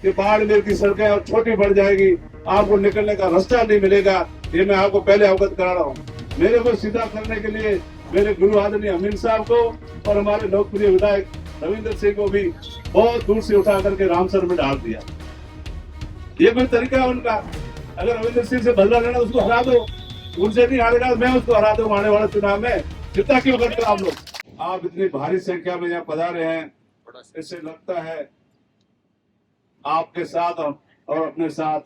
कि बाड़मेर की सड़कें और छोटी बढ़ जाएगी, आपको निकलने का रास्ता नहीं मिलेगा। ये मैं आपको पहले अवगत करा रहा हूँ। मेरे को सीधा करने के लिए मेरे गुरु आदरणीय अमीन साहब को और हमारे लोकप्रिय विधायक रविंद्र सिंह को भी बहुत दूर से उठा करके रामसर में डाल दिया। ये कोई तरीका है उनका? अगर रविंद्र सिंह से बदला लेना उसको हरा दो, उनसे नहीं हारेगा मैं उसको हरा दूं आने वाले चुनाव में। चिंता क्यों करते हो आप लोग? आप इतनी भारी संख्या में यहाँ पधारे हैं, इससे लगता है आपके साथ और अपने साथ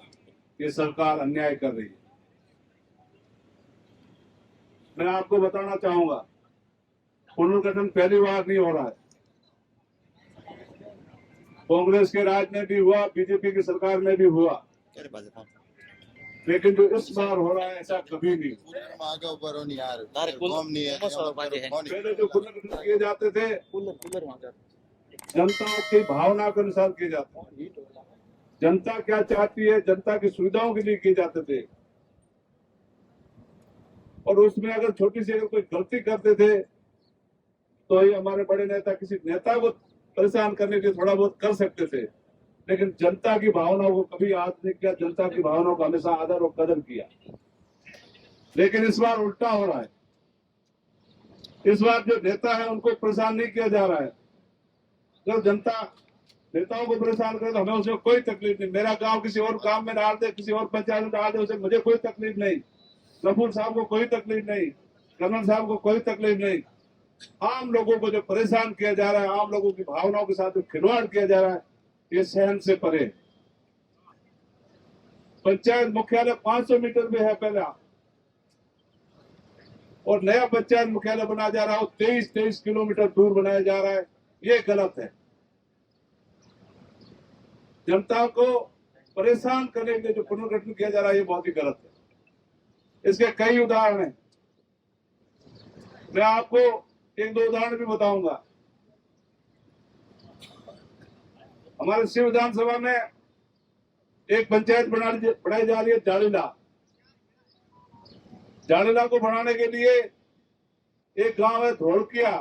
ये सरकार अन्याय कर रही है। मैं आपको बताना चाहूंगा, पुनर्गठन पहली बार नहीं हो रहा है। कांग्रेस के राज में भी हुआ, बीजेपी की सरकार में भी हुआ, लेकिन जो इस बार हो रहा है ऐसा कभी नहीं। पहले जो पुनर्गठन किए जाते थे जनता की भावना के अनुसार किए जाते थे, जनता क्या चाहती है जनता की सुविधाओं के लिए किए जाते थे, और उसमें अगर छोटी सी अगर कोई गलती करते थे तो ये हमारे बड़े नेता किसी नेता को परेशान करने के लिए थोड़ा बहुत कर सकते थे, लेकिन जनता की भावनाओं को कभी याद नहीं किया। जनता की भावनाओं का हमेशा आदर और कदर किया। लेकिन इस बार उल्टा हो रहा है। इस बार जो नेता है उनको परेशान नहीं किया जा रहा है। अगर जनता नेताओं को परेशान करे तो हमें उसमें कोई तकलीफ नहीं। मेरा गांव किसी और काम में डाल दे, किसी और पंचायत में डाल दे, उसे मुझे कोई तकलीफ नहीं। गफूर साहब को कोई तकलीफ नहीं, कर्नल साहब को कोई तकलीफ नहीं। आम लोगों को जो परेशान किया जा रहा है, आम लोगों की भावनाओं के साथ जो खिलवाड़ किया जा रहा है, ये सहन से परे। पंचायत मुख्यालय 500 मीटर में है पहला, और नया पंचायत मुख्यालय बनाया जा रहा है 23 किलोमीटर दूर बनाया जा रहा है। ये गलत है। जनता को परेशान करने के लिए जो पुनर्गठन किया जा रहा है ये बहुत ही गलत है। इसके कई उदाहरण हैं, मैं आपको एक दो उदाहरण भी बताऊंगा। हमारे शिव विधानसभा में एक पंचायत बनाई जा रही है जाड़ीला। जाड़ीला को बढ़ाने के लिए एक गांव है धोड़किया,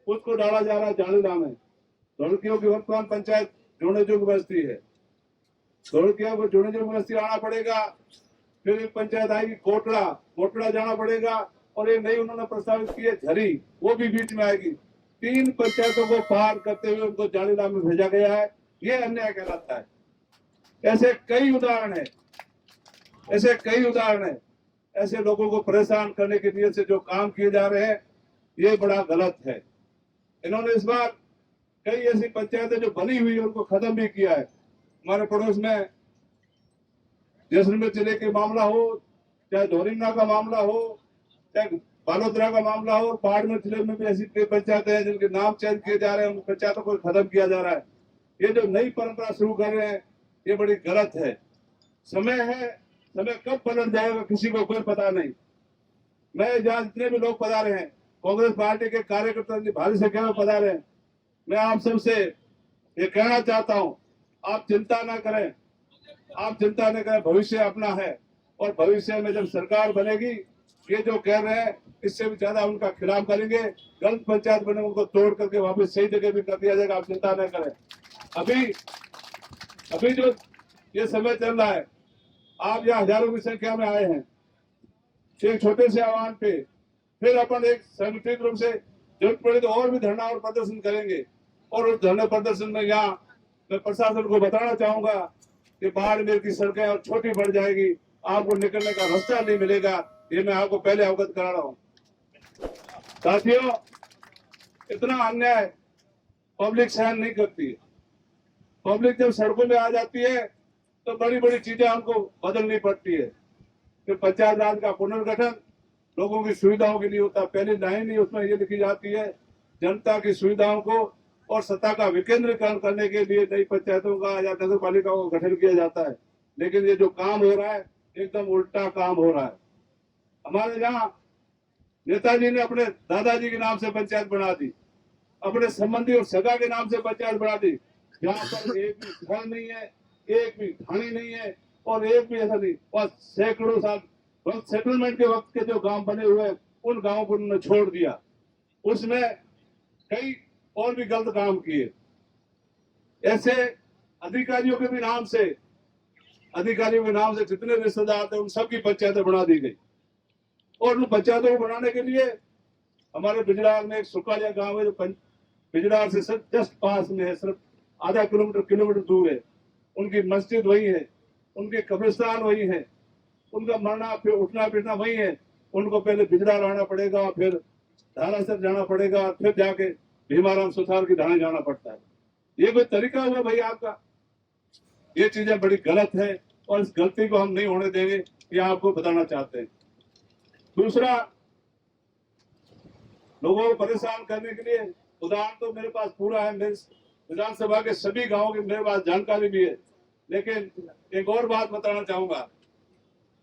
उसको डाला जा रहा है जाड़ीला में। धोड़कियों की वर्तमान पंचायत जोड़ेजोग बस्ती है। धोड़किया को जोड़ेजोग बस्ती आना पड़ेगा। फिर एक पंचायत आएगी कोटड़ा, कोटड़ा जाना पड़ेगा, और एक नई उन्होंने प्रस्तावित की है झरी, वो भी बीच में आएगी। 3 पंचायतों को पार करते हुए उनको जाड़ीला में भेजा गया है। ये अन्याय कहलाता है। ऐसे कई उदाहरण है, ऐसे कई उदाहरण है। ऐसे लोगों को परेशान करने की नीयत से जो काम किए जा रहे हैं ये बड़ा गलत है। इन्होंने इस बार कई ऐसी पंचायतें जो बनी हुई है उनको खत्म भी किया है। हमारे पड़ोस में जैसलमेर जिले के मामला हो, चाहे धोरिंगा का मामला हो, चाहे बालोतरा का मामला हो, बाड़मेर जिले में भी ऐसी कई पंचायतें हैं जिनके नाम चेंज किए जा रहे हैं, उन पंचायतों को खत्म किया जा रहा है। ये जो नई परंपरा शुरू कर रहे हैं ये बड़ी गलत है। समय है, समय कब पलट जाएगा किसी को कोई पता नहीं। मैं जहां जितने भी लोग पधारे हैं, कांग्रेस पार्टी के कार्यकर्ता भारी संख्या में पधारे हैं, मैं आप सबसे ये कहना चाहता हूं, आप चिंता ना करें, आप चिंता न करें। भविष्य अपना है, और भविष्य में जब सरकार बनेगी ये जो कह रहे हैं इससे भी ज्यादा उनका खिलाफ करेंगे। गलत पंचायत बने उनको तोड़ करके वापस सही जगह भी कर दिया जाएगा। आप चिंता न करें। अभी जो ये समय चल रहा है, आप यहाँ हजारों की संख्या में आए हैं एक छोटे से आह्वान पे, फिर अपन एक संगठित रूप से जरूरत पड़े तो और भी धरना और प्रदर्शन करेंगे। और उस धरने प्रदर्शन में यहाँ मैं प्रशासन को बताना चाहूंगा कि बाड़मेर की सड़कें और छोटी बढ़ जाएगी, आपको निकलने का रास्ता नहीं मिलेगा। ये मैं आपको पहले अवगत करा रहा हूँ। साथियों, इतना अन्याय पब्लिक सहन नहीं करती है। पब्लिक जब सड़कों में आ जाती है तो बड़ी बड़ी चीजें हमको बदलनी पड़ती है। फिर पंचायत राज का पुनर्गठन लोगों की सुविधाओं के लिए होता है। पहली लाइन ही उसमें ये लिखी जाती है, जनता की सुविधाओं को और सत्ता का विकेंद्रीकरण करने के लिए नई पंचायतों का या नगर पालिकाओं का गठन किया जाता है। लेकिन ये जो काम हो रहा है एकदम उल्टा काम हो रहा है। हमारे यहाँ नेताजी ने अपने दादाजी के नाम से पंचायत बना दी, अपने संबंधी और सगा के नाम से पंचायत बना दी, जहाँ पर एक भी घर नहीं है, एक भी ढाणी नहीं है, और एक भी ऐसा नहीं। और सैकड़ों साल सेटलमेंट के वक्त के जो गांव बने हुए उन गांवों को उन्होंने छोड़ दिया। उसमें कई और भी गलत काम किए। ऐसे अधिकारियों के भी नाम से, अधिकारियों के नाम से जितने रिश्तेदार थे उन सबकी पंचायतें बना दी गई। और उन पंचायतों को बनाने के लिए हमारे बिजलार में एक सुकालिया गांव है जो बिजलार से सिर्फ जस्ट पास में है, सिर्फ आधा किलोमीटर दूर है। उनकी मस्जिद वही है, उनके कब्रिस्तान वही है, उनका मरना फिर उठना फिरना वही है। उनको पहले बिजलार आना पड़ेगा, फिर धारासर जाना पड़ेगा, फिर जाके भीमाराम सुथार की धाने जाना पड़ता है। ये कोई तरीका हुआ भाई आपका? ये चीजें बड़ी गलत है और इस गलती को हम नहीं होने देंगे, ये आपको बताना चाहते हैं। दूसरा, लोगों को परेशान करने के लिए उदाहरण तो मेरे पास पूरा है, मेरे विधानसभा के सभी गांवों की मेरे पास जानकारी भी है। लेकिन एक और बात बताना चाहूंगा,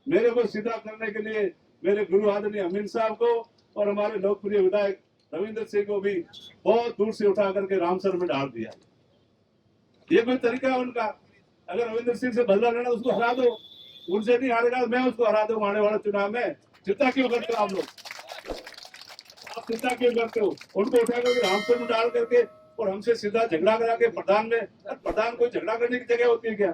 मेरे को सीधा करने के लिए मेरे गुरु आदरणीय अमीन साहब को और हमारे लोकप्रिय विधायक रविंद्र सिंह को भी बहुत दूर से उठा करके रामसर में डाल दिया। ये कोई तरीका है उनका? अगर रविंद्र सिंह से बदला लेना उसको हरा दो, उनसे नहीं हारेगा मैं उसको हरा दूं आने वाले चुनाव में। चिंता क्यों करते हो आप लोग? आप चिंता क्यों करते हो? उनको उठा करके रामसर में डाल करके और हमसे सीधा झगड़ा करा के प्रधान में, प्रधान कोई झगड़ा करने की जगह होती है क्या?